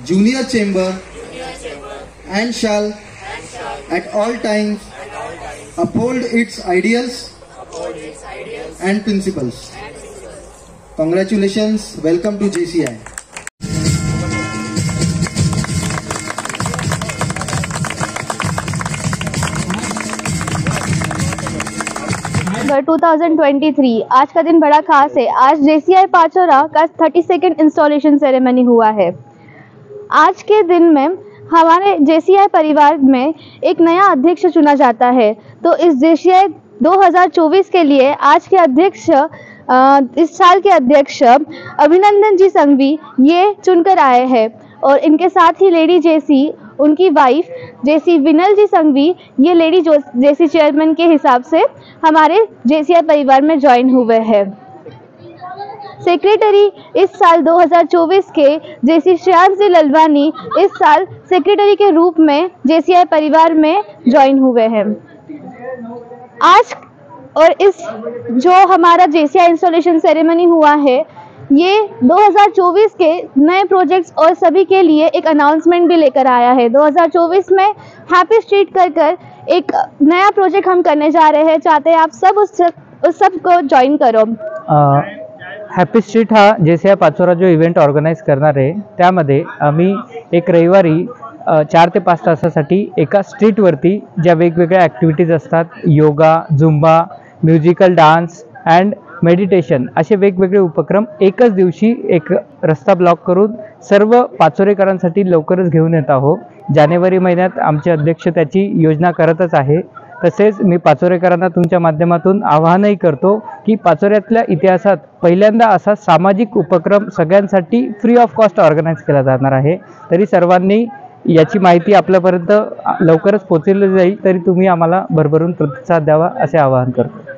Junior Chamber and shall at all times uphold its ideals and principles. Congratulations. Welcome to JCI. Sir 2023 आज का दिन बड़ा खास है। आज JCI पाचोरा का 32nd इंस्टॉलेशन सेरेमनी हुआ है। आज के दिन में हमारे JCI परिवार में एक नया अध्यक्ष चुना जाता है। तो इस JCI 2024 के लिए आज के अध्यक्ष, इस साल के अध्यक्ष अभिनंदन जी संघवी ये चुनकर आए हैं और इनके साथ ही लेडी जेसी, उनकी वाइफ जेसी विनल जी संघवी ये लेडी जेसी चेयरमैन के हिसाब से हमारे JCI परिवार में ज्वाइन हुए हैं। सेक्रेटरी इस साल 2024 के जेसी श्रेयांश जी ललवानी इस साल सेक्रेटरी के रूप में JCI परिवार में ज्वाइन हुए हैं। आज और इस जो हमारा JCI इंस्टॉलेशन सेरेमनी हुआ है, ये 2024 के नए प्रोजेक्ट्स और सभी के लिए एक अनाउंसमेंट भी लेकर आया है। 2024 में हैप्पी स्ट्रीट कर एक नया प्रोजेक्ट हम करने जा रहे हैं। चाहते हैं आप सब उस सब को जॉइन करो। हॅपी स्ट्रीट हा JCI पाचोरा जो इव्हेंट ऑर्गनाईज करणार आहे, त्यामध्ये आम्ही एक रविवारी 4 ते 5 तासासाठी एका स्ट्रीटवरती ज्या वेगवेगळ्या ॲक्टिव्हिटीज असतात, yoga, Zumba, musical dance and meditation असे वेगवेगळे उपक्रम एकच दिवशी एक रस्ता ब्लॉक करून सर्व पाचोरेकरांसाठी लवकरच घेऊन येत आहोत। जानेवारी महिन्यात आमचे अध्यक्ष त्याची योजना करतच आहे। तसेच मी पाचोरेकरांना तुमच्या माध्यमातून आवाहनही करतो की पाचोऱ्यातल्या इतिहासात पहिल्यांदा असा सामाजिक उपक्रम सगळ्यांसाठी फ्री ऑफ कॉस्ट ऑर्गनाईज केला जाणार आहे। तरी सर्वांनी याची माहिती आपल्यापर्यंत लवकरच पोहोचवली जाईल, तरी तुम्ही आम्हाला भरभरून प्रतिसाद द्यावा असे आवाहन करतो।